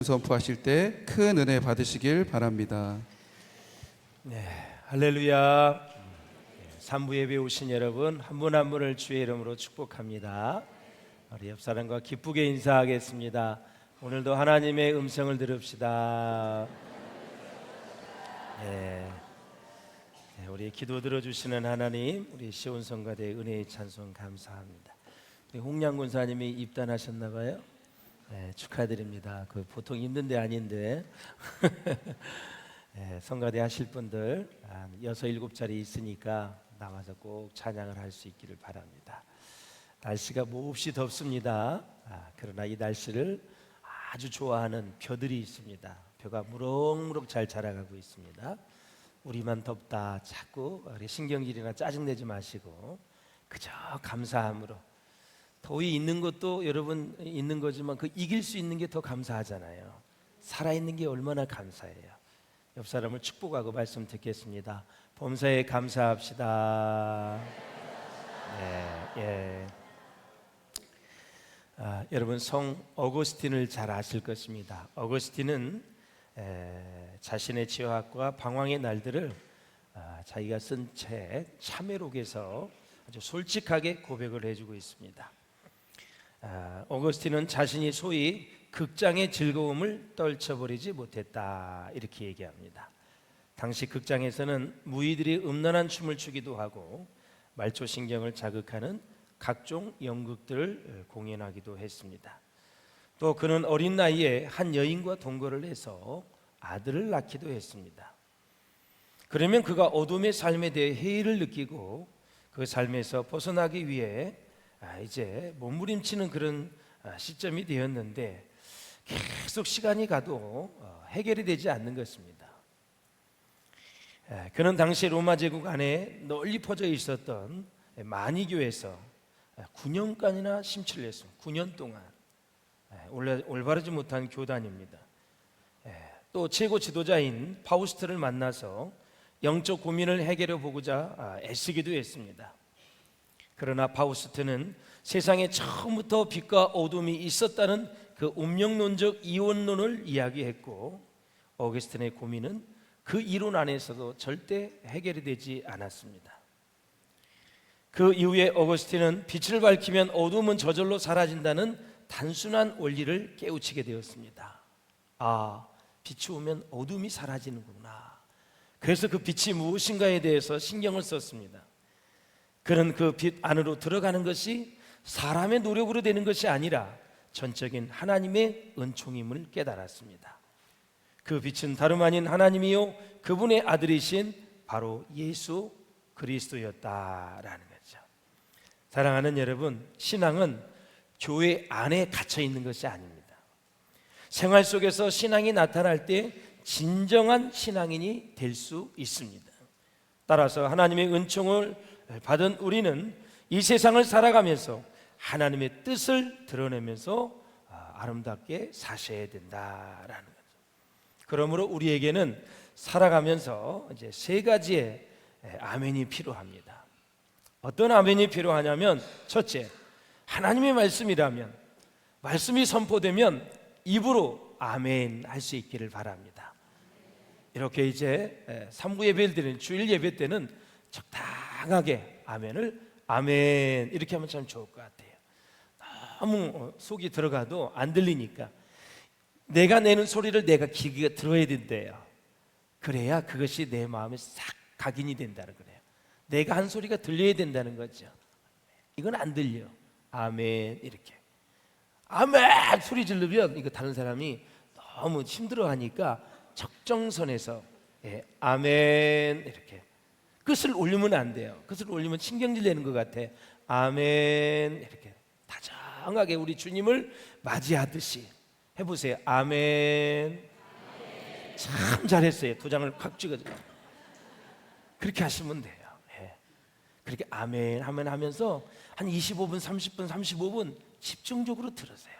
선포하실 때 큰 은혜 받으시길 바랍니다. 네, 할렐루야. 산부 예배 오신 여러분 한 분 한 분을 주의 이름으로 축복합니다. 우리 옆 사람과 기쁘게 인사하겠습니다. 오늘도 하나님의 음성을 들읍시다. 우리 기도 들어주시는 하나님, 우리 시온성가대 은혜의 찬송 감사합니다. 우리 홍양 군사님이 입단하셨나 봐요. 네, 축하드립니다. 그 보통 힘든 데 아닌데 성가대 하실 분들 한 6, 7자리 있으니까 나와서 꼭 찬양을 할 수 있기를 바랍니다. 날씨가 몹시 덥습니다. 그러나 이 날씨를 아주 좋아하는 벼들이 있습니다. 벼가 무럭무럭 잘 자라가고 있습니다. 우리만 덥다 자꾸 신경질이나 짜증내지 마시고 그저 감사함으로, 더위 있는 것도 여러분 있는 거지만 그 이길 수 있는 게 더 감사하잖아요. 살아있는 게 얼마나 감사해요. 옆 사람을 축복하고 말씀 듣겠습니다. 범사에 감사합시다. 여러분 성 어거스틴을 잘 아실 것입니다. 어거스틴은 자신의 죄악과 방황의 날들을 자기가 쓴 책 참회록에서 아주 솔직하게 고백을 해주고 있습니다. 어거스틴은 자신이 소위 극장의 즐거움을 떨쳐버리지 못했다 이렇게 얘기합니다. 당시 극장에서는 무희들이 음란한 춤을 추기도 하고 말초신경을 자극하는 각종 연극들을 공연하기도 했습니다. 또 그는 어린 나이에 한 여인과 동거를 해서 아들을 낳기도 했습니다. 그러면 그가 어둠의 삶에 대해 회의를 느끼고 그 삶에서 벗어나기 위해 이제 몸부림치는 그런 시점이 되었는데 계속 시간이 가도 해결이 되지 않는 것입니다. 그는 당시 로마 제국 안에 널리 퍼져 있었던 만이교에서 9년간이나 심취를 했습니다. 9년 동안 올바르지 못한 교단입니다. 또 최고 지도자인 파우스트를 만나서 영적 고민을 해결해 보고자 애쓰기도 했습니다. 그러나 파우스트는 세상에 처음부터 빛과 어둠이 있었다는 그 운명론적 이원론을 이야기했고, 어거스틴의 고민은 그 이론 안에서도 절대 해결이 되지 않았습니다. 그 이후에 어거스틴은 빛을 밝히면 어둠은 저절로 사라진다는 단순한 원리를 깨우치게 되었습니다. 빛이 오면 어둠이 사라지는구나. 그래서 그 빛이 무엇인가에 대해서 신경을 썼습니다. 그는 그 빛 안으로 들어가는 것이 사람의 노력으로 되는 것이 아니라 전적인 하나님의 은총임을 깨달았습니다. 그 빛은 다름 아닌 하나님이요 그분의 아들이신 바로 예수 그리스도였다라는 거죠. 사랑하는 여러분, 신앙은 교회 안에 갇혀 있는 것이 아닙니다. 생활 속에서 신앙이 나타날 때 진정한 신앙인이 될 수 있습니다. 따라서 하나님의 은총을 받은 우리는 이 세상을 살아가면서 하나님의 뜻을 드러내면서 아름답게 사셔야 된다라는 거죠. 그러므로 우리에게는 살아가면서 이제 세 가지의 아멘이 필요합니다. 어떤 아멘이 필요하냐면, 첫째, 하나님의 말씀이라면, 말씀이 선포되면 입으로 아멘 할 수 있기를 바랍니다. 이렇게 이제 3부 예배를 드리는 주일 예배 때는 적당하게 아멘을 아멘 이렇게 하면 참 좋을 것 같아요. 너무 속이 들어가도 안 들리니까 내가 내는 소리를 내가 귀가 들어야 된대요. 그래야 그것이 내 마음에 싹 각인이 된다는 거예요. 내가 한 소리가 들려야 된다는 거죠. 이건 안 들려. 아멘 이렇게 아멘 소리 지르면 이거 다른 사람이 너무 힘들어하니까 적정선에서 아멘 이렇게 끝을 올리면 안 돼요. 끝을 올리면 신경질 내는 것 같아. 아멘 이렇게 다정하게 우리 주님을 맞이하듯이 해보세요. 아멘. 참 잘했어요. 도장을 확 찍어줘. 그렇게 하시면 돼요. 그렇게 아멘 하면 하면서 한 25분, 30분, 35분 집중적으로 들으세요.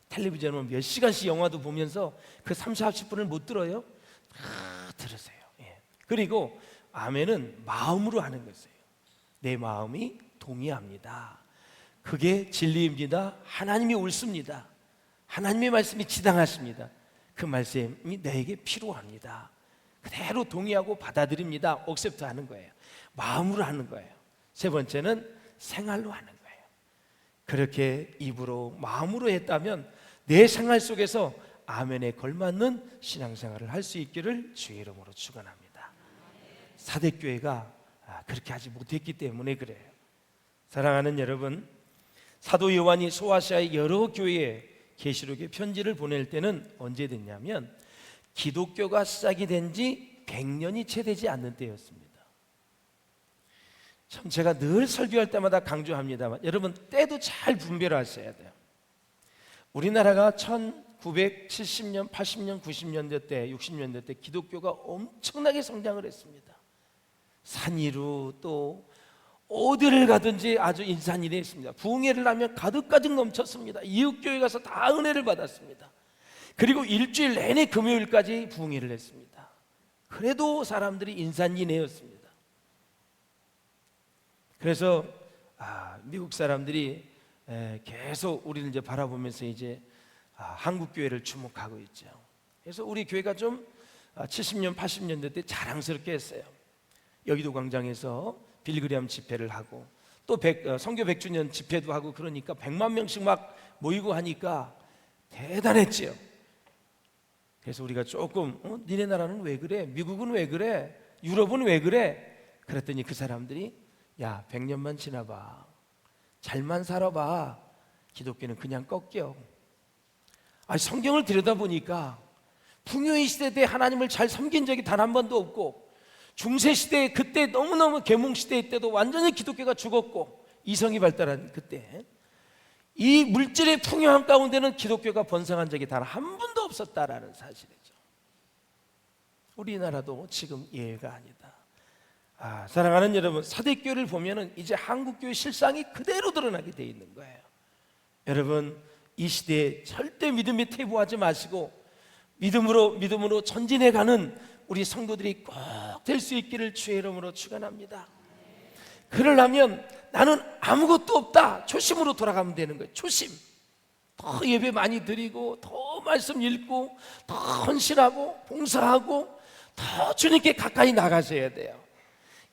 텔레비전은 몇 시간씩 영화도 보면서 그 30, 40분을 못 들어요? 다 들으세요. 그리고 아멘은 마음으로 하는 것이에요. 내 마음이 동의합니다. 그게 진리입니다. 하나님이 옳습니다. 하나님의 말씀이 지당하십니다. 그 말씀이 내게 필요합니다. 그대로 동의하고 받아들입니다. 억셉트 하는 거예요. 마음으로 하는 거예요. 세 번째는 생활로 하는 거예요. 그렇게 입으로 마음으로 했다면 내 생활 속에서 아멘에 걸맞는 신앙생활을 할 수 있기를 주의 이름으로 축원합니다. 사대교회가 그렇게 하지 못했기 때문에 그래요. 사랑하는 여러분, 사도 요한이 소아시아의 여러 교회에 계시록의 편지를 보낼 때는 언제 됐냐면 기독교가 시작이 된 지 100년이 채 되지 않는 때였습니다. 참 제가 늘 설교할 때마다 강조합니다만 여러분, 때도 잘 분별하셔야 돼요. 우리나라가 1970년, 80년, 90년대 때, 60년대 때 기독교가 엄청나게 성장을 했습니다. 산 위로 또 어디를 가든지 아주 인산인해 했습니다. 부흥회를 하면 가득가득 넘쳤습니다. 이웃교회 가서 다 은혜를 받았습니다. 그리고 일주일 내내 금요일까지 부흥회를 했습니다. 그래도 사람들이 인산인해였습니다. 그래서 미국 사람들이 계속 우리를 이제 바라보면서 이제 한국 교회를 주목하고 있죠. 그래서 우리 교회가 좀 70년, 80년대 때 자랑스럽게 했어요. 여의도 광장에서 빌그리암 집회를 하고 또 선교 100주년 집회도 하고 그러니까 100만 명씩 막 모이고 하니까 대단했지요. 그래서 우리가 조금 니네 나라는 왜 그래? 미국은 왜 그래? 유럽은 왜 그래? 그랬더니 그 사람들이 야 100년만 지나봐, 잘만 살아봐, 기독교는 그냥 꺾여. 성경을 들여다보니까 풍요의 시대 때 하나님을 잘 섬긴 적이 단 한 번도 없고 중세시대 그때 너무너무 계몽시대 때도 완전히 기독교가 죽었고 이성이 발달한 그때 이 물질의 풍요한 가운데는 기독교가 번성한 적이 단 한 번도 없었다라는 사실이죠. 우리나라도 지금 예외가 아니다. 사랑하는 여러분, 사대교회를 보면은 이제 한국교회 실상이 그대로 드러나게 돼 있는 거예요. 여러분, 이 시대에 절대 믿음에 퇴보하지 마시고 믿음으로 전진해가는 우리 성도들이 꼭 될 수 있기를 주의 이름으로 축원합니다. 그러려면 나는 아무것도 없다, 초심으로 돌아가면 되는 거예요. 초심. 더 예배 많이 드리고 더 말씀 읽고 더 헌신하고 봉사하고 더 주님께 가까이 나가셔야 돼요.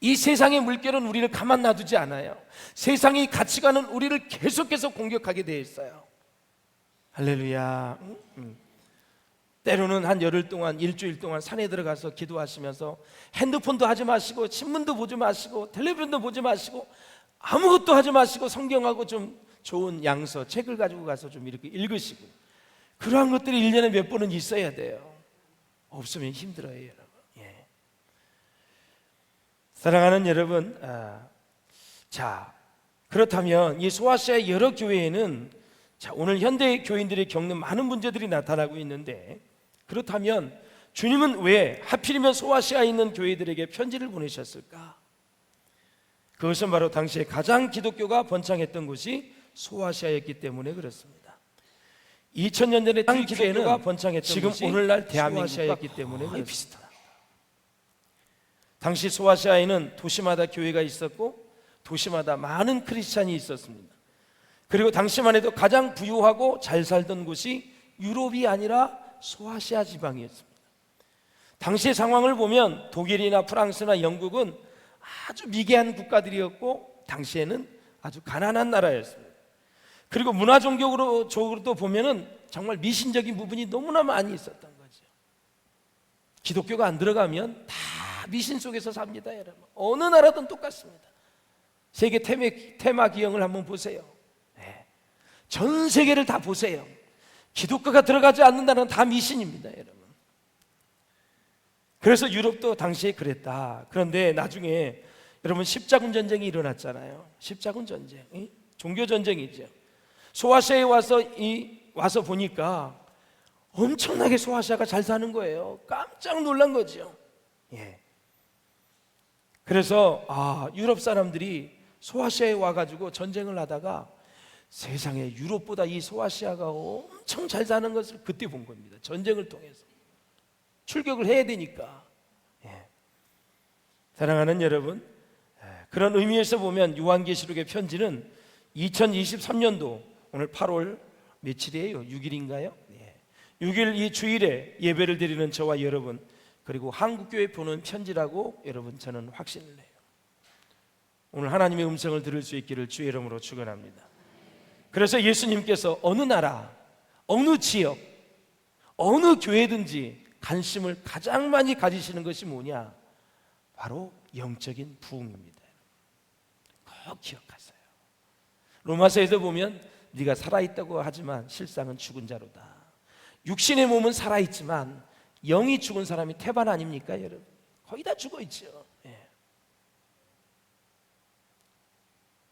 이 세상의 물결은 우리를 가만 놔두지 않아요. 세상의 가치관은 우리를 계속해서 공격하게 되어 있어요. 할렐루야. 때로는 한 열흘 동안, 일주일 동안 산에 들어가서 기도하시면서 핸드폰도 하지 마시고 신문도 보지 마시고 텔레비전도 보지 마시고 아무것도 하지 마시고 성경하고 좀 좋은 양서, 책을 가지고 가서 좀 이렇게 읽으시고 그러한 것들이 1년에 몇 번은 있어야 돼요. 없으면 힘들어요, 여러분. 사랑하는 여러분, 자, 그렇다면 이 소아시아의 여러 교회에는 오늘 현대 교인들이 겪는 많은 문제들이 나타나고 있는데, 그렇다면 주님은 왜 하필이면 소아시아에 있는 교회들에게 편지를 보내셨을까? 그것은 바로 당시에 가장 기독교가 번창했던 곳이 소아시아였기 때문에 그렇습니다. 2000년 전에 기독교가 번창했던 지금 곳이 오늘날 대한민국이었기 때문에 그렇습니다. 당시 소아시아에는 도시마다 교회가 있었고 도시마다 많은 크리스찬이 있었습니다. 그리고 당시만 해도 가장 부유하고 잘 살던 곳이 유럽이 아니라 소아시아 지방이었습니다. 당시의 상황을 보면 독일이나 프랑스나 영국은 아주 미개한 국가들이었고 당시에는 아주 가난한 나라였습니다. 그리고 문화 종교적으로도 보면은 정말 미신적인 부분이 너무나 많이 있었던 거죠. 기독교가 안 들어가면 다 미신 속에서 삽니다, 여러분. 어느 나라든 똑같습니다. 세계 테마 기형을 한번 보세요. 전 세계를 다 보세요. 기독교가 들어가지 않는 나라는 다 미신입니다, 여러분. 그래서 유럽도 당시에 그랬다. 그런데 나중에 여러분 십자군 전쟁이 일어났잖아요. 십자군 전쟁, 종교 전쟁이죠. 소아시아에 와서 보니까 엄청나게 소아시아가 잘 사는 거예요. 깜짝 놀란 거죠. 그래서 유럽 사람들이 소아시아에 와가지고 전쟁을 하다가 세상에 유럽보다 이 소아시아가 엄청 잘 사는 것을 그때 본 겁니다. 전쟁을 통해서 출격을 해야 되니까. 사랑하는 여러분, 그런 의미에서 보면 요한계시록의 편지는 2023년도 오늘 8월 며칠이에요? 6일인가요? 6일 이 주일에 예배를 드리는 저와 여러분, 그리고 한국교회 보는 편지라고 여러분 저는 확신을 해요. 오늘 하나님의 음성을 들을 수 있기를 주의 이름으로 축원합니다. 그래서 예수님께서 어느 나라, 어느 지역, 어느 교회든지 관심을 가장 많이 가지시는 것이 뭐냐? 바로 영적인 부흥입니다. 꼭 기억하세요. 로마서에도 보면 네가 살아있다고 하지만 실상은 죽은 자로다. 육신의 몸은 살아있지만 영이 죽은 사람이 태반 아닙니까 여러분? 거의 다 죽어있죠.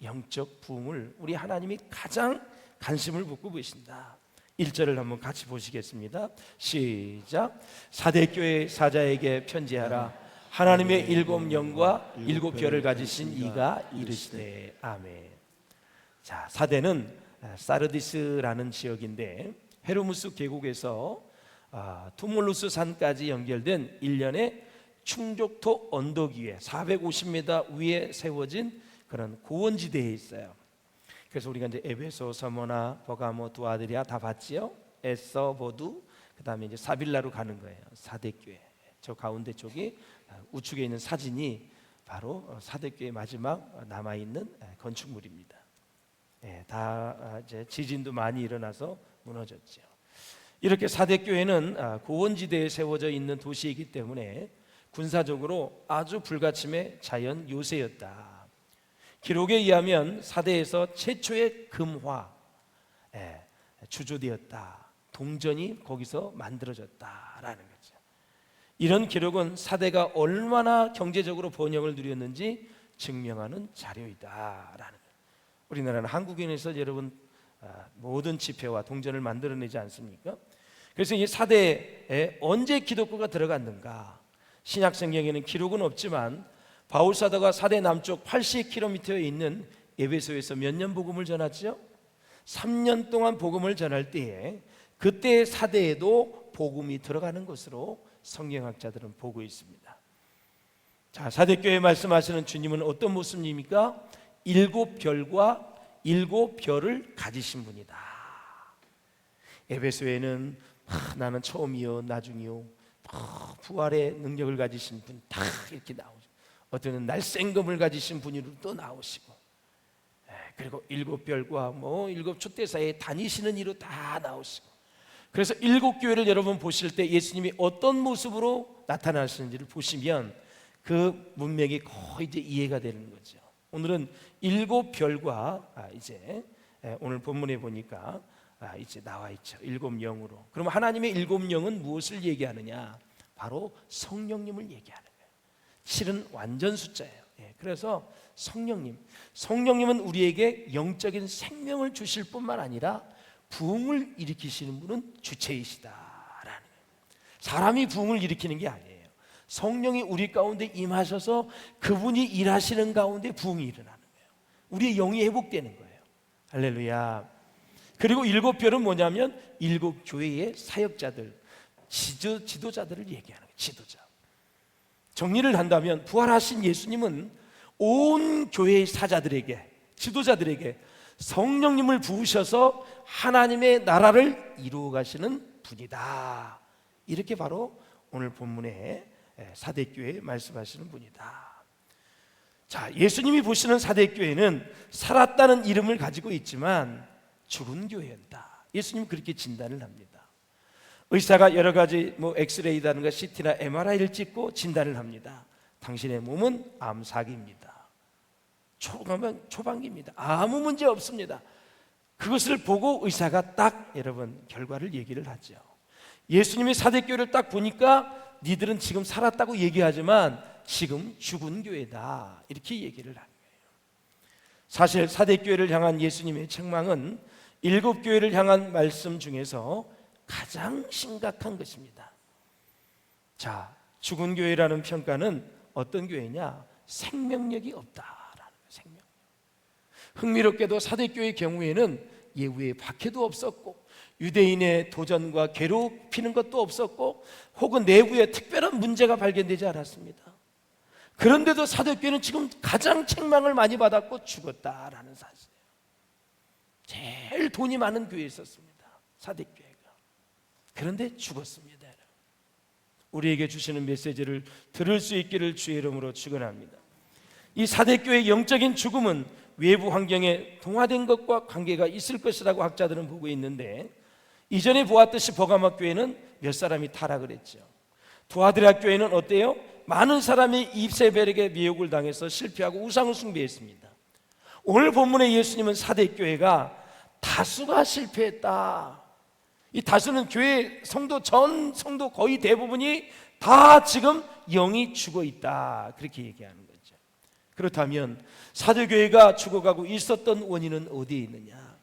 영적 부흥을 우리 하나님이 가장 관심을 묻고 계신다. 1절을 한번 같이 보시겠습니다. 시작. 사대교회 사자에게 편지하라. 하나님의 7 영과 7 별을 가지신 이가 이르시되. 아멘. 자, 사대는 사르디스라는 지역인데 헤르무스 계곡에서 투몰루스 산까지 연결된 일련의 충족토 언덕 위에 450m 위에 세워진 그런 고원지대에 있어요. 그래서 우리가 이제 에베소, 서머나, 버가모, 두아드리아 다 봤지요. 에서, 보두, 그다음에 이제 사빌라로 가는 거예요. 사대교회. 저 가운데 쪽이 우측에 있는 사진이 바로 사대교회 마지막 남아 있는 건축물입니다. 다 이제 지진도 많이 일어나서 무너졌죠. 이렇게 사대교회는 고원지대에 세워져 있는 도시이기 때문에 군사적으로 아주 불가침의 자연 요새였다. 기록에 의하면 사대에서 최초의 금화 주조되었다. 동전이 거기서 만들어졌다라는 거죠. 이런 기록은 사대가 얼마나 경제적으로 번영을 누렸는지 증명하는 자료이다라는 거예요. 우리나라는 한국인에서 여러분 모든 지폐와 동전을 만들어내지 않습니까? 그래서 이 사대에 언제 기독교가 들어갔는가? 신약 성경에는 기록은 없지만 바울 사도가 사대 남쪽 80km에 있는 에베소에서 몇 년 복음을 전했죠? 3년 동안 복음을 전할 때에 그때 사대에도 복음이 들어가는 것으로 성경학자들은 보고 있습니다. 자, 사대교회 말씀하시는 주님은 어떤 모습입니까? 7별과 7별을 가지신 분이다. 에베소에는 나는 처음이요 나중이요 부활의 능력을 가지신 분 다 이렇게 나오죠. 어떤 날쌘금을 가지신 분으로 또 나오시고, 그리고 7별과 7 촛대사에 다니시는 이로 다 나오시고, 그래서 7교회를 여러분 보실 때 예수님이 어떤 모습으로 나타나시는지를 보시면 그 문맥이 거의 이제 이해가 되는 거죠. 오늘은 7별과 이제 오늘 본문에 보니까 이제 나와 있죠. 7영으로. 그럼 하나님의 7영은 무엇을 얘기하느냐? 바로 성령님을 얘기하는 거예요. 7은 완전 숫자예요. 그래서 성령님은 우리에게 영적인 생명을 주실 뿐만 아니라 부흥을 일으키시는 분은 주체이시다라는 거예요. 사람이 부흥을 일으키는 게 아니에요. 성령이 우리 가운데 임하셔서 그분이 일하시는 가운데 부흥이 일어나는 거예요. 우리의 영이 회복되는 거예요. 할렐루야. 그리고 7별은 뭐냐면 7교회의 사역자들, 지도자들을 얘기하는 거예요. 지도자. 정리를 한다면 부활하신 예수님은 온 교회의 사자들에게, 지도자들에게 성령님을 부으셔서 하나님의 나라를 이루어 가시는 분이다. 이렇게 바로 오늘 본문에 사대교회에 말씀하시는 분이다. 자, 예수님이 보시는 사대교회는 살았다는 이름을 가지고 있지만 죽은 교회였다. 예수님은 그렇게 진단을 합니다. 의사가 여러 가지 엑스레이라든가 CT나 MRI를 찍고 진단을 합니다. 당신의 몸은 암사기입니다. 초반기입니다. 아무 문제 없습니다. 그것을 보고 의사가 딱 여러분 결과를 얘기를 하죠. 예수님이 사대교회를 딱 보니까 니들은 지금 살았다고 얘기하지만 지금 죽은 교회다. 이렇게 얘기를 하는 거예요. 사실 사대교회를 향한 예수님의 책망은 7교회를 향한 말씀 중에서 가장 심각한 것입니다. 자, 죽은 교회라는 평가는 어떤 교회냐? 생명력이 없다라는 거예요. 생명력. 흥미롭게도 사대교회의 경우에는 예후의 박해도 없었고 유대인의 도전과 괴롭히는 것도 없었고 혹은 내부에 특별한 문제가 발견되지 않았습니다. 그런데도 사대교회는 지금 가장 책망을 많이 받았고 죽었다라는 사실이에요. 제일 돈이 많은 교회에 있었습니다. 사대교회가. 그런데 죽었습니다. 우리에게 주시는 메시지를 들을 수 있기를 주의 이름으로 축원합니다. 이 사대교회의 영적인 죽음은 외부 환경에 동화된 것과 관계가 있을 것이라고 학자들은 보고 있는데, 이전에 보았듯이 버가모 교회는 몇 사람이 타락을 했죠. 두아드라 교회는 어때요? 많은 사람이 이세벨에게 미혹을 당해서 실패하고 우상을 숭배했습니다. 오늘 본문의 예수님은 사대교회가 다수가 실패했다. 이 다수는 교회 성도 전 성도 거의 대부분이 다 지금 영이 죽어 있다, 그렇게 얘기하는 거죠. 그렇다면 사대교회가 죽어가고 있었던 원인은 어디에 있느냐?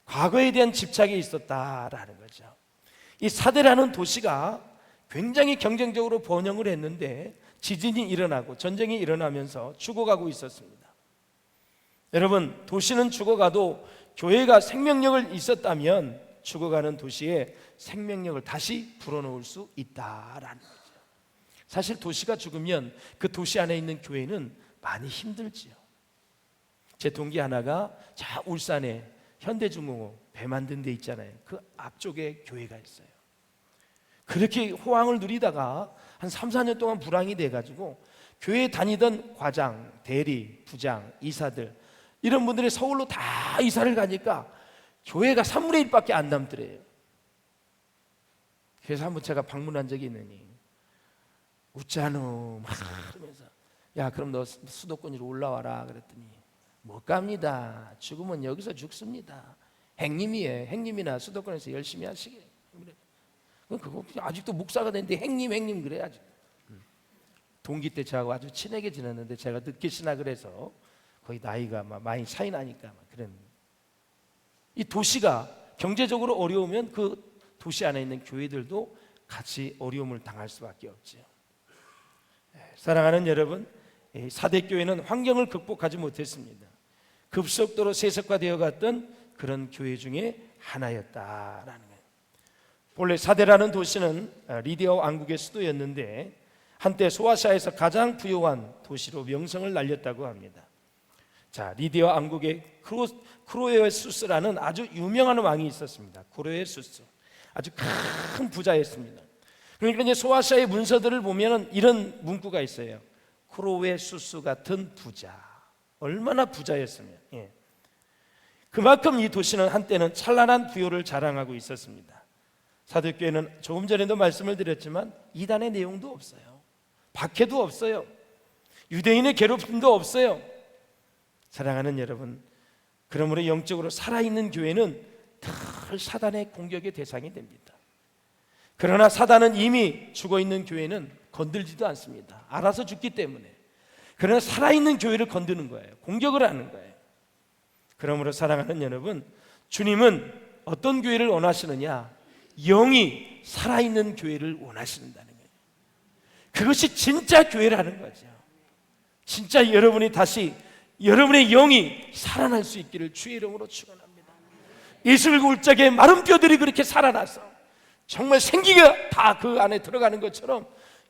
과거에 대한 집착이 있었다라는 거죠. 이 사대라는 도시가 굉장히 경쟁적으로 번영을 했는데 지진이 일어나고 전쟁이 일어나면서 죽어가고 있었습니다. 여러분, 도시는 죽어가도 교회가 생명력을 있었다면 죽어가는 도시에 생명력을 다시 불어넣을 수 있다라는 거죠. 사실 도시가 죽으면 그 도시 안에 있는 교회는 많이 힘들지요. 제 동기 하나가 저 울산에 현대중공업 배 만든 데 있잖아요. 그 앞쪽에 교회가 있어요. 그렇게 호황을 누리다가 한 3, 4년 동안 불황이 돼가지고 교회에 다니던 과장, 대리, 부장, 이사들 이런 분들이 서울로 다 이사를 가니까 교회가 3분의 1밖에 안 남더래요. 그래서 한번 제가 방문한 적이 있느니 웃잖아 막 하면서, 야 그럼 너 수도권 위로 올라와라 그랬더니 못 갑니다. 죽으면 여기서 죽습니다. 행님이에요. 행님이나 수도권에서 열심히 하시게. 그거 아직도 목사가 됐는데 행님 그래 아직. 동기 때 저하고 아주 친하게 지냈는데 제가 늦게 신학을 해서 거의 나이가 많이 차이 나니까 그런. 이 도시가 경제적으로 어려우면 그 도시 안에 있는 교회들도 같이 어려움을 당할 수밖에 없죠. 사랑하는 여러분, 사대교회는 환경을 극복하지 못했습니다. 급속도로 세속화되어 갔던 그런 교회 중에 하나였다라는 거예요. 본래 사대라는 도시는 리디아 왕국의 수도였는데 한때 소아시아에서 가장 부유한 도시로 명성을 날렸다고 합니다. 자, 리디아 왕국의 크로에수스라는 아주 유명한 왕이 있었습니다. 크로에수스, 아주 큰 부자였습니다. 그러니까 이제 소아시아의 문서들을 보면 이런 문구가 있어요. 크로에수스 같은 부자. 얼마나 부자였으면. 그만큼 이 도시는 한때는 찬란한 부요를 자랑하고 있었습니다. 사대교회는 조금 전에도 말씀을 드렸지만 이단의 내용도 없어요. 박해도 없어요. 유대인의 괴롭힘도 없어요. 사랑하는 여러분, 그러므로 영적으로 살아있는 교회는 늘 사단의 공격의 대상이 됩니다. 그러나 사단은 이미 죽어있는 교회는 건들지도 않습니다. 알아서 죽기 때문에. 그러나 살아있는 교회를 건드는 거예요. 공격을 하는 거예요. 그러므로 사랑하는 여러분, 주님은 어떤 교회를 원하시느냐? 영이 살아있는 교회를 원하신다는 거예요. 그것이 진짜 교회라는 거죠. 진짜 여러분이 다시 여러분의 영이 살아날 수 있기를 주의 이름으로 축원합니다. 예수를 울 적에 마른 뼈들이 그렇게 살아나서 정말 생기가 다 그 안에 들어가는 것처럼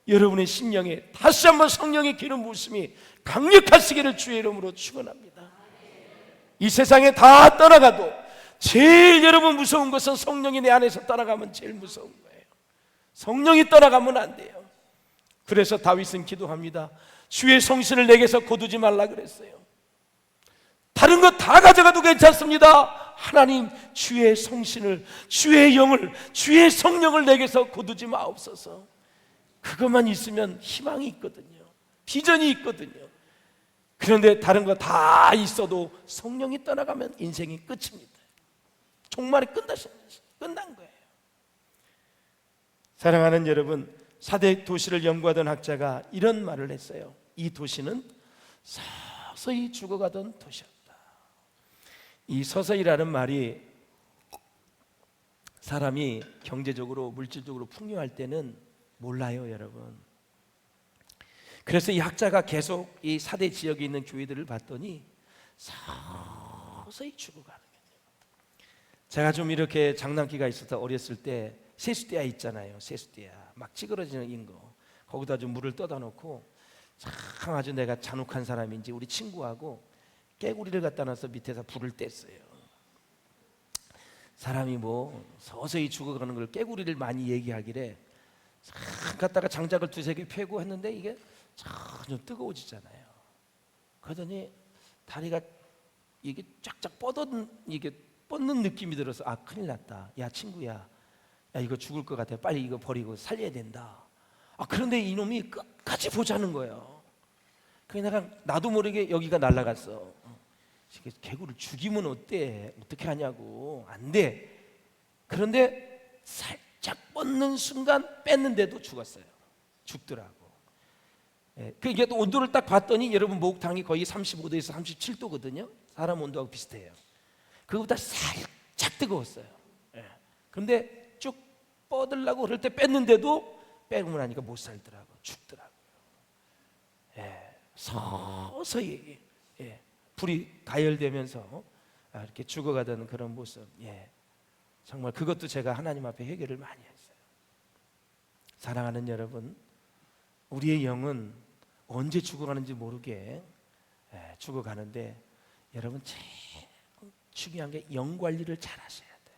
여러분의 심령에 다시 한번 성령의 기름 부으심이 강력하시기를 주의 이름으로 축원합니다. 이 세상에 다 떠나가도 제일 여러분 무서운 것은 성령이 내 안에서 떠나가면 제일 무서운 거예요. 성령이 떠나가면 안 돼요. 그래서 다윗은 기도합니다. 주의 성신을 내게서 거두지 말라 그랬어요. 다른 것 다 가져가도 괜찮습니다. 하나님, 주의 성신을, 주의 영을, 주의 성령을 내게서 거두지 마옵소서. 그것만 있으면 희망이 있거든요. 비전이 있거든요. 그런데 다른 거 다 있어도 성령이 떠나가면 인생이 끝입니다. 종말이 끝난 거예요. 사랑하는 여러분, 사대 도시를 연구하던 학자가 이런 말을 했어요. 이 도시는 서서히 죽어가던 도시였다. 이 서서히라는 말이 사람이 경제적으로 물질적으로 풍요할 때는 몰라요, 여러분. 그래서 이 학자가 계속 이 사대 지역에 있는 교회들을 봤더니 서서히 죽어가는 거예요. 제가 좀 이렇게 장난기가 있어서 어렸을 때 세수대야 있잖아요. 세수대야 막 찌그러지는 인거 거기다 좀 물을 떠다 놓고 참 아주 내가 잔혹한 사람인지 우리 친구하고 깨구리를 갖다 놔서 밑에서 불을 뗐어요. 사람이 뭐 서서히 죽어가는 걸 깨구리를 많이 얘기하길래 싹 갔다가 장작을 두세 개 펴고 했는데 이게 전혀 뜨거워지잖아요. 그러더니 다리가 이게 쫙쫙 뻗는 느낌이 들어서 아, 큰일 났다. 야, 친구야, 야, 이거 죽을 것 같아. 빨리 이거 버리고 살려야 된다. 아, 그런데 이놈이 끝까지 보자는 거예요. 그러니까 나도 모르게 여기가 날아갔어. 개구를 죽이면 어떻게 하냐고. 안 돼. 그런데 살짝 뻗는 순간 뺐는데도 죽었어요. 죽더라고. 이게 또 온도를 딱 봤더니 여러분 목욕탕이 거의 35도에서 37도거든요. 사람 온도하고 비슷해요. 그거보다 살짝 뜨거웠어요. 그런데 쭉 뻗으려고 그럴 때 뺐는데도 빼고 나니까 못 살더라고. 죽더라고요. 서서히 불이 가열되면서 이렇게 죽어가던 그런 모습. 정말 그것도 제가 하나님 앞에 회개를 많이 했어요. 사랑하는 여러분, 우리의 영은 언제 죽어가는지 모르게 죽어가는데 여러분 제일 중요한 게 영 관리를 잘 하셔야 돼요.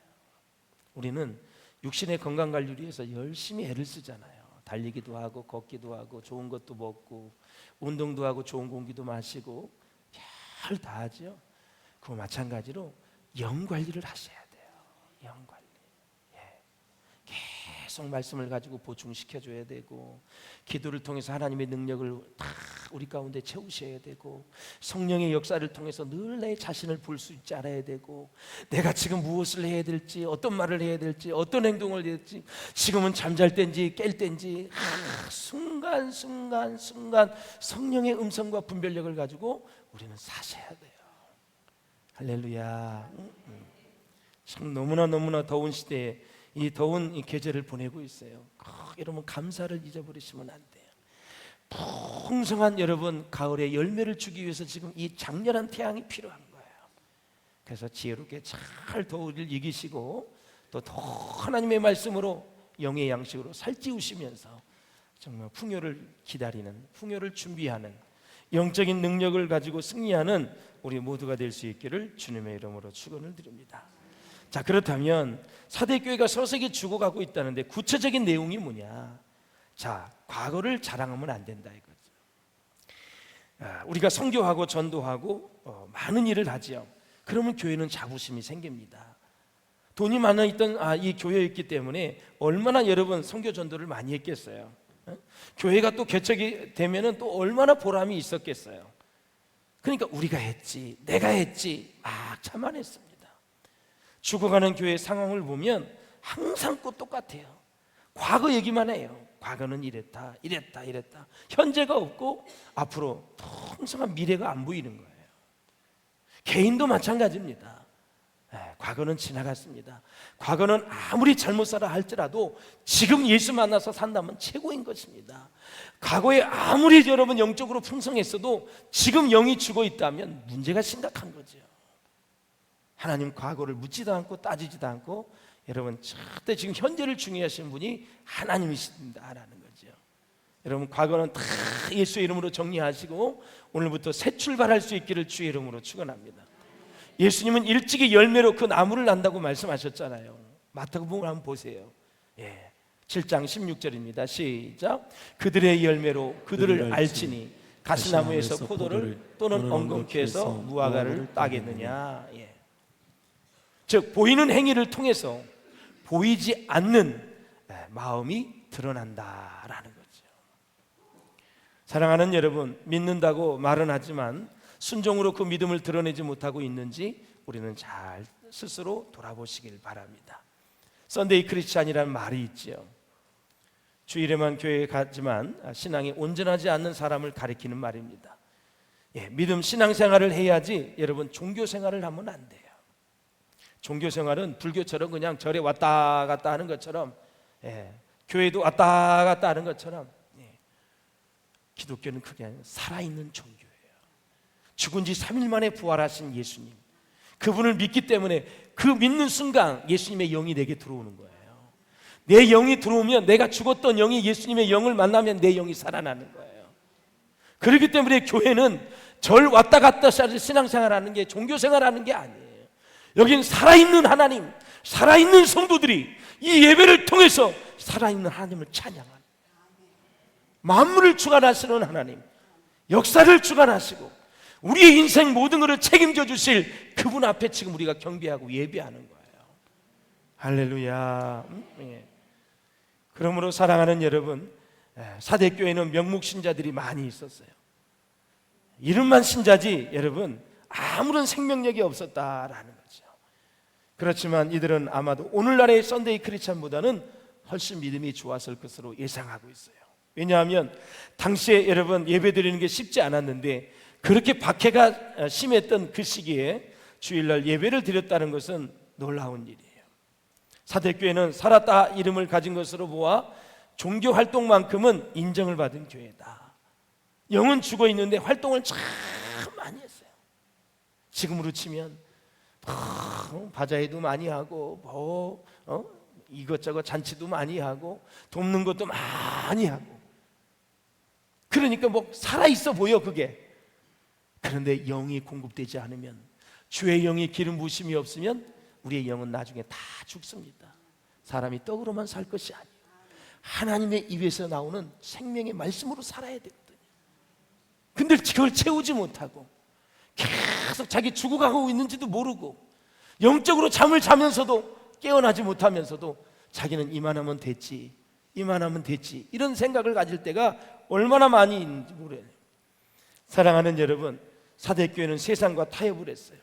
우리는 육신의 건강 관리를 위해서 열심히 애를 쓰잖아요. 달리기도 하고 걷기도 하고 좋은 것도 먹고 운동도 하고 좋은 공기도 마시고 별 다 하죠. 그거 마찬가지로 영 관리를 하셔야 돼요. 영 관리. 계속 말씀을 가지고 보충시켜줘야 되고 기도를 통해서 하나님의 능력을 다 우리 가운데 채우셔야 되고 성령의 역사를 통해서 늘 내 자신을 볼 수 있지 않아야 되고 내가 지금 무엇을 해야 될지 어떤 말을 해야 될지 어떤 행동을 해야 될지 지금은 잠잘 때인지 깰 때인지 순간 성령의 음성과 분별력을 가지고 우리는 사셔야 돼요. 할렐루야. 참 너무나 더운 시대에 이 더운 이 계절을 보내고 있어요. 여러분 감사를 잊어버리시면 안 돼요. 풍성한 여러분 가을에 열매를 주기 위해서 지금 이 장렬한 태양이 필요한 거예요. 그래서 지혜롭게 잘 더위를 이기시고 또 더 하나님의 말씀으로 영의 양식으로 살찌우시면서 정말 풍요를 기다리는, 풍요를 준비하는 영적인 능력을 가지고 승리하는 우리 모두가 될 수 있기를 주님의 이름으로 축원을 드립니다. 자, 그렇다면 사대교회가 서서히 죽어가고 있다는데 구체적인 내용이 뭐냐? 자, 과거를 자랑하면 안 된다 이거죠. 우리가 선교하고 전도하고 많은 일을 하지요. 그러면 교회는 자부심이 생깁니다. 돈이 많아 있던 이 교회였기 때문에 얼마나 여러분 선교 전도를 많이 했겠어요. 교회가 또 개척이 되면은 또 얼마나 보람이 있었겠어요. 그러니까 우리가 했지, 내가 했지, 자만했습니다. 죽어가는 교회 상황을 보면 항상 꼭 똑같아요. 과거 얘기만 해요. 과거는 이랬다. 현재가 없고 앞으로 풍성한 미래가 안 보이는 거예요. 개인도 마찬가지입니다. 과거는 지나갔습니다. 과거는 아무리 잘못 살아 할지라도 지금 예수 만나서 산다면 최고인 것입니다. 과거에 아무리 여러분 영적으로 풍성했어도 지금 영이 죽어 있다면 문제가 심각한 거죠. 하나님 과거를 묻지도 않고 따지지도 않고 여러분 절대 지금 현재를 중요하시는 분이 하나님이십니다라는 거죠. 여러분 과거는 다 예수의 이름으로 정리하시고 오늘부터 새 출발할 수 있기를 주의 이름으로 축원합니다. 예수님은 일찍이 열매로 그 나무를 난다고 말씀하셨잖아요. 마태복음 한번 보세요. 7장 16절입니다. 시작. 그들의 열매로 그들을 알지니 가시나무에서 포도를 또는 엉겅퀴에서 무화과를 따겠느냐. 즉 보이는 행위를 통해서 보이지 않는 마음이 드러난다라는 거죠. 사랑하는 여러분, 믿는다고 말은 하지만 순종으로 그 믿음을 드러내지 못하고 있는지 우리는 잘 스스로 돌아보시길 바랍니다. 썬데이 크리스찬이라는 말이 있죠. 주일에만 교회에 가지만 신앙이 온전하지 않는 사람을 가리키는 말입니다. 믿음 신앙생활을 해야지 여러분 종교생활을 하면 안 돼요. 종교생활은 불교처럼 그냥 절에 왔다 갔다 하는 것처럼 교회도 왔다 갔다 하는 것처럼 기독교는 그게 아니라 살아있는 종교예요. 죽은 지 3일 만에 부활하신 예수님, 그분을 믿기 때문에 그 믿는 순간 예수님의 영이 내게 들어오는 거예요. 내 영이 들어오면 내가 죽었던 영이 예수님의 영을 만나면 내 영이 살아나는 거예요. 그렇기 때문에 교회는 절 왔다 갔다 신앙생활하는 게 종교생활하는 게 아니에요. 여긴 살아있는 하나님, 살아있는 성도들이 이 예배를 통해서 살아있는 하나님을 찬양하는, 만물을 주관하시는 하나님, 역사를 주관하시고 우리의 인생 모든 것을 책임져 주실 그분 앞에 지금 우리가 경배하고 예배하는 거예요. 할렐루야. 예. 그러므로 사랑하는 여러분, 사대교회는 명목 신자들이 많이 있었어요. 이름만 신자지 여러분 아무런 생명력이 없었다라는 거죠. 그렇지만 이들은 아마도 오늘날의 썬데이 크리스찬보다는 훨씬 믿음이 좋았을 것으로 예상하고 있어요. 왜냐하면 당시에 여러분 예배 드리는 게 쉽지 않았는데 그렇게 박해가 심했던 그 시기에 주일날 예배를 드렸다는 것은 놀라운 일이에요. 사대교회는 살았다 이름을 가진 것으로 보아 종교 활동만큼은 인정을 받은 교회다. 영은 죽어 있는데 활동을 참 많이 했어요. 지금으로 치면 바자회도 많이 하고 이것저것 잔치도 많이 하고 돕는 것도 많이 하고, 그러니까 살아있어 보여 그게. 그런데 영이 공급되지 않으면, 주의 영이 기름 부으심이 없으면 우리의 영은 나중에 다 죽습니다. 사람이 떡으로만 살 것이 아니에요. 하나님의 입에서 나오는 생명의 말씀으로 살아야 되거든요. 근데 그걸 채우지 못하고 계속 자기 죽어가고 있는지도 모르고 영적으로 잠을 자면서도 깨어나지 못하면서도 자기는 이만하면 됐지, 이만하면 됐지, 이런 생각을 가질 때가 얼마나 많이 있는지 모르겠어요. 사랑하는 여러분, 사대교회는 세상과 타협을 했어요.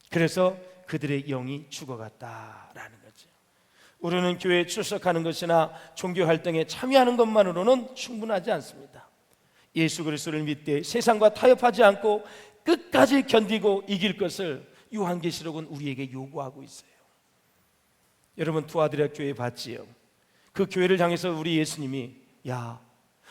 그래서 그들의 영이 죽어갔다라는 거죠. 우리는 교회에 출석하는 것이나 종교 활동에 참여하는 것만으로는 충분하지 않습니다. 예수 그리스도를 믿되 세상과 타협하지 않고 끝까지 견디고 이길 것을 요한계시록은 우리에게 요구하고 있어요. 여러분 투아드라 교회 봤지요? 그 교회를 향해서 우리 예수님이 야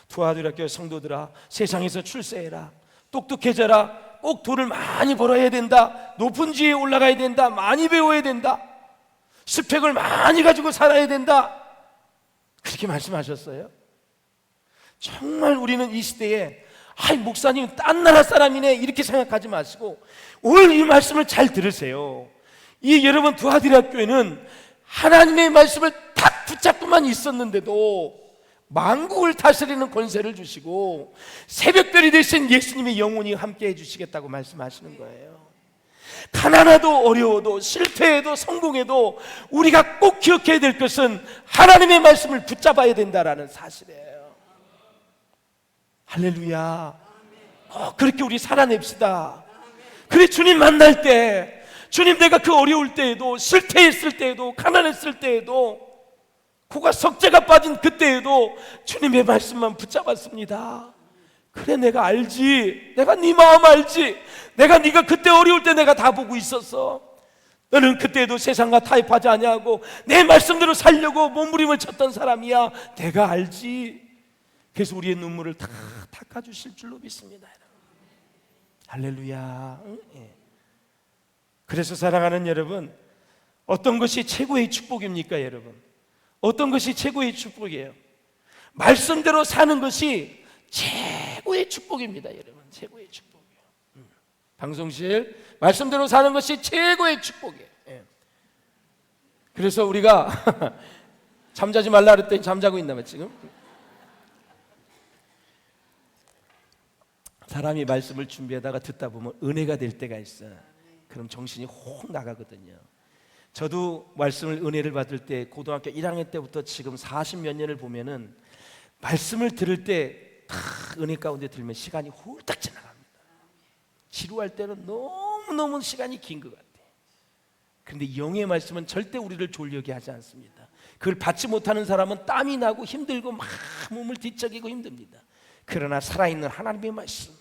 투아드라 교회 성도들아, 세상에서 출세해라, 똑똑해져라, 꼭 돈을 많이 벌어야 된다, 높은 지위에 올라가야 된다, 많이 배워야 된다, 스펙을 많이 가지고 살아야 된다, 그렇게 말씀하셨어요. 정말 우리는 이 시대에 목사님 딴 나라 사람이네 이렇게 생각하지 마시고 오늘 이 말씀을 잘 들으세요. 이 여러분 두아디라 교회는 하나님의 말씀을 딱 붙잡고만 있었는데도 만국을 다스리는 권세를 주시고 새벽별이 되신 예수님의 영혼이 함께 해주시겠다고 말씀하시는 거예요. 가난해도 어려워도 실패해도 성공해도 우리가 꼭 기억해야 될 것은 하나님의 말씀을 붙잡아야 된다라는 사실이에요. 할렐루야. 그렇게 우리 살아냅시다. 그래 주님 만날 때, 주님 내가 그 어려울 때에도, 실패했을 때에도, 가난했을 때에도, 코가 석재가 빠진 그때에도 주님의 말씀만 붙잡았습니다. 그래 내가 알지, 내가 네 마음 알지, 네가 그때 어려울 때 내가 다 보고 있었어. 너는 그때에도 세상과 타협하지 아니하고 내 말씀대로 살려고 몸부림을 쳤던 사람이야. 내가 알지. 그래서 우리의 눈물을 다 닦아주실 줄로 믿습니다. 할렐루야. 그래서 사랑하는 여러분, 어떤 것이 최고의 축복입니까 여러분? 어떤 것이 최고의 축복이에요? 말씀대로 사는 것이 최고의 축복입니다 여러분. 최고의 축복이에요. 방송실 말씀대로 사는 것이 최고의 축복이에요. 그래서 우리가 잠자지 말라 그랬더니 잠자고 있나봐 지금. 사람이 말씀을 준비하다가 듣다 보면 은혜가 될 때가 있어요. 그럼 정신이 혹 나가거든요. 저도 말씀을 은혜를 받을 때 고등학교 1학년 때부터 지금 40몇 년을 보면은 말씀을 들을 때 다 은혜 가운데 들면 시간이 홀딱 지나갑니다. 지루할 때는 너무너무 시간이 긴 것 같아요. 그런데 영의 말씀은 절대 우리를 졸려게 하지 않습니다. 그걸 받지 못하는 사람은 땀이 나고 힘들고 막 몸을 뒤척이고 힘듭니다. 그러나 살아있는 하나님의 말씀,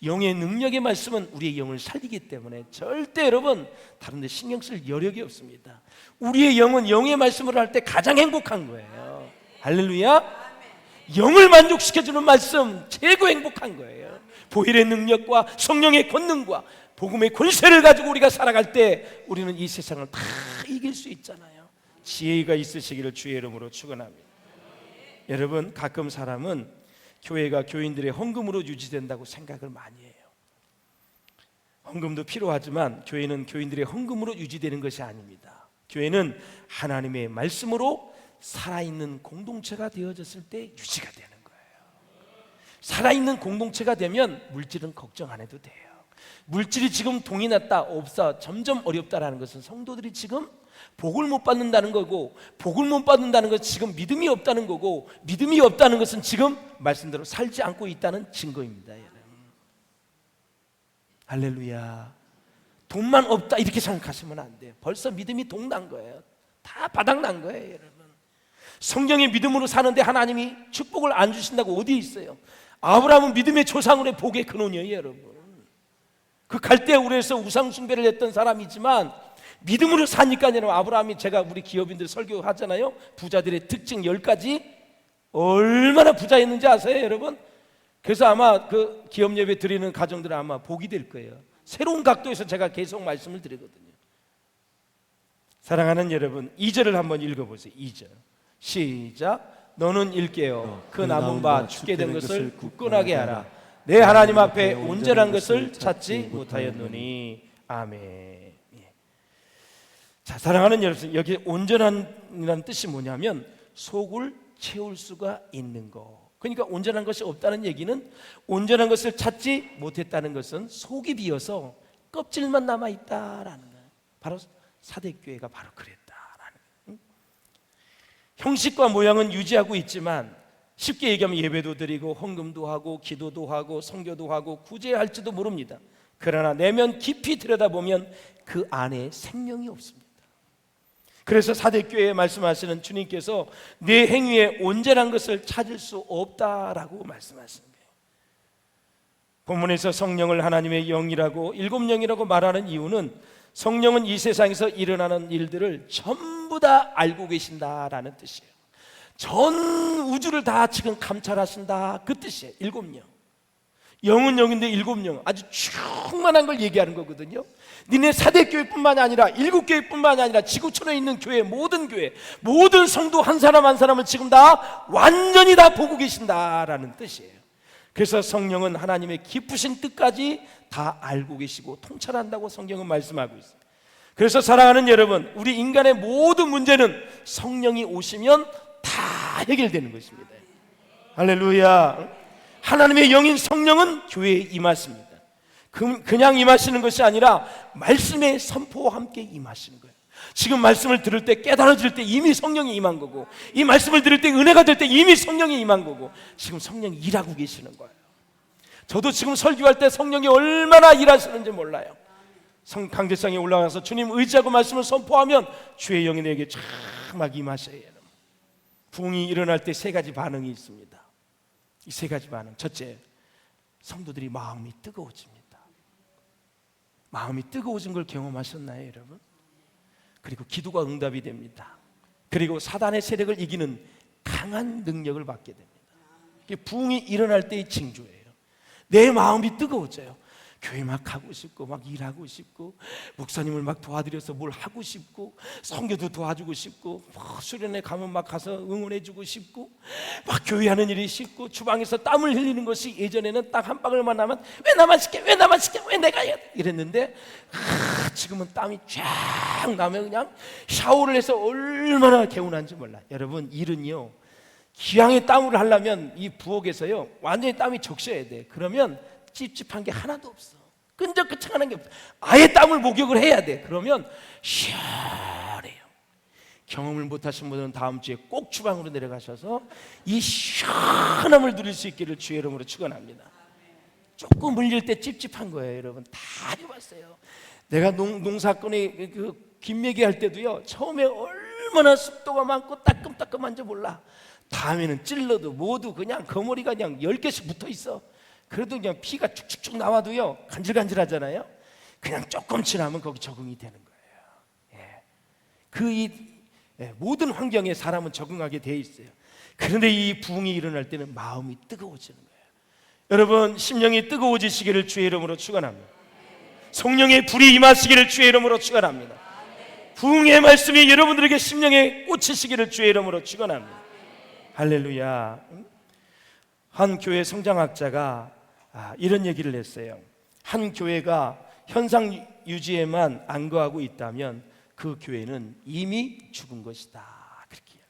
영의 능력의 말씀은 우리의 영을 살리기 때문에 절대 여러분 다른 데 신경 쓸 여력이 없습니다. 우리의 영은 영의 말씀을 할 때 가장 행복한 거예요. 할렐루야. 영을 만족시켜주는 말씀 최고 행복한 거예요. 보혈의 능력과 성령의 권능과 복음의 권세를 가지고 우리가 살아갈 때 우리는 이 세상을 다 이길 수 있잖아요. 지혜가 있으시기를 주의 이름으로 축원합니다. 여러분 가끔 사람은 교회가 교인들의 헌금으로 유지된다고 생각을 많이 해요. 헌금도 필요하지만 교회는 교인들의 헌금으로 유지되는 것이 아닙니다. 교회는 하나님의 말씀으로 살아있는 공동체가 되어졌을 때 유지가 되는 거예요. 살아있는 공동체가 되면 물질은 걱정 안 해도 돼요. 물질이 지금 동이 났다 없어 점점 어렵다라는 것은 성도들이 지금 복을 못 받는다는 거고, 복을 못 받는다는 것은 지금 믿음이 없다는 거고, 믿음이 없다는 것은 지금 말씀대로 살지 않고 있다는 증거입니다. 여러분, 할렐루야. 돈만 없다 이렇게 생각하시면 안 돼요. 벌써 믿음이 동난 거예요. 다 바닥난 거예요. 여러분, 성경의 믿음으로 사는데 하나님이 축복을 안 주신다고 어디에 있어요? 아브라함은 믿음의 조상으로의 복의 근원이에요. 여러분, 그 갈대아 우르에서 우상 숭배를 했던 사람이지만 믿음으로 사니까 아브라함이, 제가 우리 기업인들 설교하잖아요. 부자들의 특징 10가지 얼마나 부자였는지 아세요, 여러분? 그래서 아마 그 기업 예배 드리는 가정들은 아마 복이 될 거예요. 새로운 각도에서 제가 계속 말씀을 드리거든요. 사랑하는 여러분, 2절을 한번 읽어보세요. 2절 시작. 너는 일깨어 그 남은 바 죽게 된 것을 굳건하게 하라. 내 하나님 앞에 온전한 것을 찾지 못하였노니. 아멘. 자, 사랑하는 여러분, 여기 온전한이라는 뜻이 뭐냐면 속을 채울 수가 있는 거. 그러니까 온전한 것이 없다는 얘기는, 온전한 것을 찾지 못했다는 것은 속이 비어서 껍질만 남아있다라는 거예요. 바로 사대교회가 바로 그랬다라는 거예요. 형식과 모양은 유지하고 있지만, 쉽게 얘기하면 예배도 드리고 헌금도 하고 기도도 하고 선교도 하고 구제할지도 모릅니다. 그러나 내면 깊이 들여다보면 그 안에 생명이 없습니다. 그래서 사대교회에 말씀하시는 주님께서 내 행위에 온전한 것을 찾을 수 없다라고 말씀하시는 거예요. 본문에서 성령을 하나님의 영이라고, 일곱 영이라고 말하는 이유는 성령은 이 세상에서 일어나는 일들을 전부 다 알고 계신다라는 뜻이에요. 전 우주를 다 지금 감찰하신다, 그 뜻이에요. 일곱 영. 영은 영인데 일곱 영, 아주 충만한 걸 얘기하는 거거든요. 니네 사대교회뿐만이 아니라 일곱 교회뿐만이 아니라 지구촌에 있는 교회, 모든 교회, 모든 성도 한 사람 한 사람을 지금 다 완전히 다 보고 계신다라는 뜻이에요. 그래서 성령은 하나님의 깊으신 뜻까지 다 알고 계시고 통찰한다고 성경은 말씀하고 있어요. 그래서 사랑하는 여러분, 우리 인간의 모든 문제는 성령이 오시면 다 해결되는 것입니다. 할렐루야. 하나님의 영인 성령은 교회에 임하십니다. 그냥 임하시는 것이 아니라 말씀의 선포와 함께 임하시는 거예요. 지금 말씀을 들을 때, 깨달아질 때 이미 성령이 임한 거고, 이 말씀을 들을 때 은혜가 될 때 이미 성령이 임한 거고, 지금 성령이 일하고 계시는 거예요. 저도 지금 설교할 때 성령이 얼마나 일하시는지 몰라요. 강대상에 올라가서 주님 의지하고 말씀을 선포하면 주의 영이 내게 쫙 막 임하셔요. 부흥이 일어날 때 세 가지 반응이 있습니다. 이 세 가지 반응. 첫째, 성도들이 마음이 뜨거워집니다. 마음이 뜨거워진 걸 경험하셨나요, 여러분? 그리고 기도가 응답이 됩니다. 그리고 사단의 세력을 이기는 강한 능력을 받게 됩니다. 이게 부흥이 일어날 때의 징조예요. 내 마음이 뜨거워져요. 교회 막 가고 싶고, 막 일하고 싶고, 목사님을 막 도와드려서 뭘 하고 싶고, 선교도 도와주고 싶고, 수련회 가면 막 가서 응원해주고 싶고, 막 교회 하는 일이 싶고, 주방에서 땀을 흘리는 것이 예전에는 딱 한 방울만 나면 왜 나만 시켜, 왜 나만 시켜, 왜 내가 해야 돼? 이랬는데 지금은 땀이 쫙 나면 그냥 샤워를 해서 얼마나 개운한지 몰라. 여러분, 일은요, 기왕에 땀을 하려면 이 부엌에서요 완전히 땀이 적셔야 돼. 그러면 찝찝한 게 하나도 없어. 끈적끈적하는 게 없어. 아예 땀을 목욕을 해야 돼. 그러면 시원해요. 경험을 못하신 분들은 다음 주에 꼭 주방으로 내려가셔서 이 시원함을 누릴 수 있기를 주의 이름으로 축원합니다. 조금 흘릴 때 찝찝한 거예요, 여러분. 다 해봤어요. 내가 농사꾼이 그 김매기 할 때도요, 처음에 얼마나 습도가 많고 따끔따끔한지 몰라. 다음에는 찔러도 모두 그냥 거머리가 그냥 10개씩 붙어 있어. 그래도 그냥 피가 쭉쭉쭉 나와도요 간질간질하잖아요. 그냥 조금 지나면 거기 적응이 되는 거예요. 모든 환경에 사람은 적응하게 돼 있어요. 그런데 이 부흥이 일어날 때는 마음이 뜨거워지는 거예요. 여러분, 심령이 뜨거워지시기를 주의 이름으로 축원합니다. 성령의 불이 임하시기를 주의 이름으로 축원합니다. 부흥의 말씀이 여러분들에게 심령에 꽂히시기를 주의 이름으로 축원합니다. 할렐루야. 한 교회 성장학자가 이런 얘기를 했어요. 한 교회가 현상 유지에만 안거하고 있다면 그 교회는 이미 죽은 것이다. 그렇게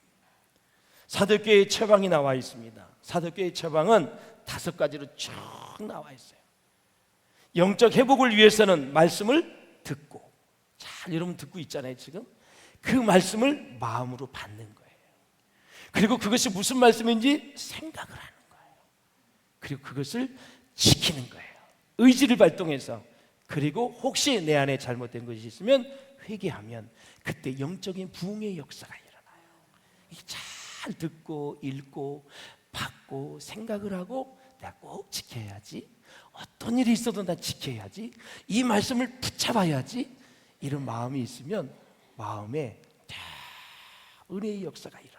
사도교회의 처방이 나와 있습니다. 사도교회의 처방은 5가지로 쭉 나와 있어요. 영적 회복을 위해서는 말씀을 듣고, 잘 여러분 듣고 있잖아요. 지금 그 말씀을 마음으로 받는 거예요. 그리고 그것이 무슨 말씀인지 생각을 하는 거예요. 그리고 그것을 지키는 거예요. 의지를 발동해서. 그리고 혹시 내 안에 잘못된 것이 있으면 회개하면 그때 영적인 부흥의 역사가 일어나요. 잘 듣고 읽고 받고 생각을 하고 내가 꼭 지켜야지, 어떤 일이 있어도 나 지켜야지, 이 말씀을 붙잡아야지, 이런 마음이 있으면 마음에 은혜의 역사가 일어나요.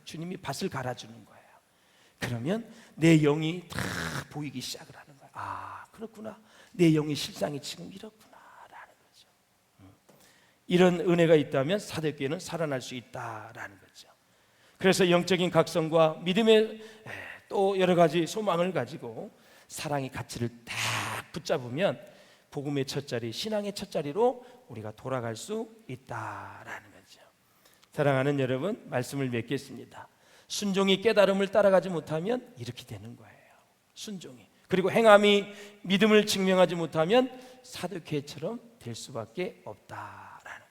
주님이 밭을 갈아주는 거예요. 그러면 내 영이 다 보이기 시작을 하는 거예요. 아, 그렇구나, 내 영의 실상이 지금 이렇구나 라는 거죠. 이런 은혜가 있다면 사도교회는 살아날 수 있다라는 거죠. 그래서 영적인 각성과 믿음의 또 여러 가지 소망을 가지고 사랑의 가치를 딱 붙잡으면 복음의 첫자리, 신앙의 첫자리로 우리가 돌아갈 수 있다라는 거죠. 사랑하는 여러분, 말씀을 맺겠습니다. 순종이 깨달음을 따라가지 못하면 이렇게 되는 거예요. 순종이. 그리고 행함이 믿음을 증명하지 못하면 사도교회처럼 될 수밖에 없다라는 거예요.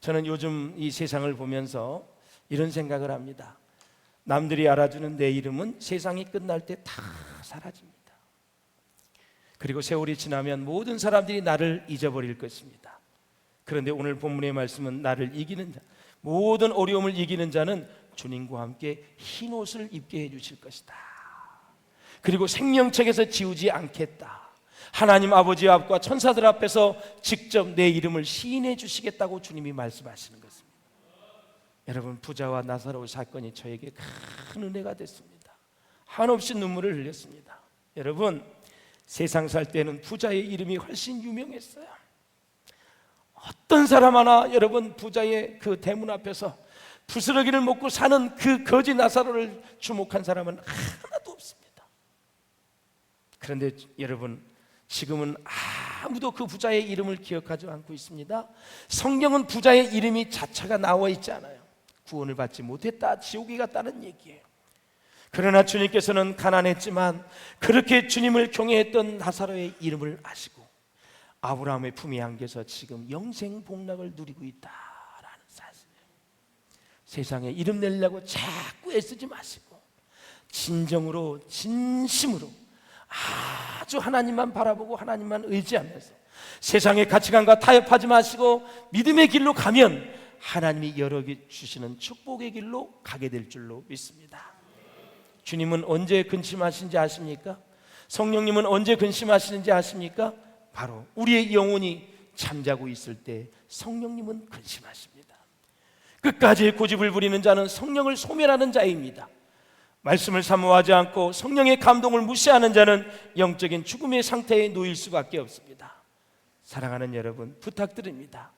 저는 요즘 이 세상을 보면서 이런 생각을 합니다. 남들이 알아주는 내 이름은 세상이 끝날 때 다 사라집니다. 그리고 세월이 지나면 모든 사람들이 나를 잊어버릴 것입니다. 그런데 오늘 본문의 말씀은 나를 이기는 자, 모든 어려움을 이기는 자는 주님과 함께 흰 옷을 입게 해주실 것이다. 그리고 생명책에서 지우지 않겠다. 하나님 아버지 앞과 천사들 앞에서 직접 내 이름을 시인해 주시겠다고 주님이 말씀하시는 것입니다. 여러분, 부자와 나사로 사건이 저에게 큰 은혜가 됐습니다. 한없이 눈물을 흘렸습니다. 여러분, 세상 살 때는 부자의 이름이 훨씬 유명했어요. 어떤 사람 하나, 여러분, 부자의 그 대문 앞에서 부스러기를 먹고 사는 그 거지 나사로를 주목한 사람은 하나도 없습니다. 그런데 여러분, 지금은 아무도 그 부자의 이름을 기억하지 않고 있습니다. 성경은 부자의 이름이 자체가 나와 있지 않아요. 구원을 받지 못했다, 지옥에 갔다는 얘기예요. 그러나 주님께서는 가난했지만 그렇게 주님을 경외했던 나사로의 이름을 아시고 아브라함의 품에 안겨서 지금 영생 복락을 누리고 있다라는 사실이에요. 세상에 이름 내려고 자꾸 애쓰지 마시고 진정으로, 진심으로 아주 하나님만 바라보고 하나님만 의지하면서 세상의 가치관과 타협하지 마시고 믿음의 길로 가면 하나님이 여러 개 주시는 축복의 길로 가게 될 줄로 믿습니다. 주님은 언제 근심하신지 아십니까? 성령님은 언제 근심하시는지 아십니까? 바로 우리의 영혼이 잠자고 있을 때 성령님은 근심하십니다. 끝까지 고집을 부리는 자는 성령을 소멸하는 자입니다. 말씀을 사모하지 않고 성령의 감동을 무시하는 자는 영적인 죽음의 상태에 놓일 수밖에 없습니다. 사랑하는 여러분, 부탁드립니다.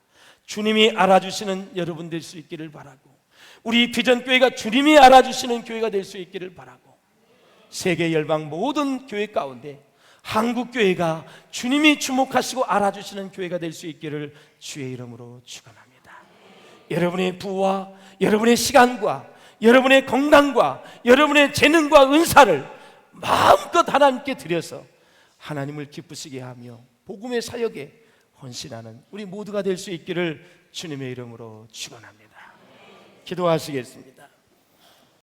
주님이 알아주시는 여러분 될 수 있기를 바라고, 우리 비전교회가 주님이 알아주시는 교회가 될 수 있기를 바라고, 세계 열방 모든 교회 가운데 한국교회가 주님이 주목하시고 알아주시는 교회가 될 수 있기를 주의 이름으로 축원합니다. 여러분의 부와 여러분의 시간과 여러분의 건강과 여러분의 재능과 은사를 마음껏 하나님께 드려서 하나님을 기쁘시게 하며 복음의 사역에 헌신하는 우리 모두가 될 수 있기를 주님의 이름으로 축원합니다. 기도하시겠습니다.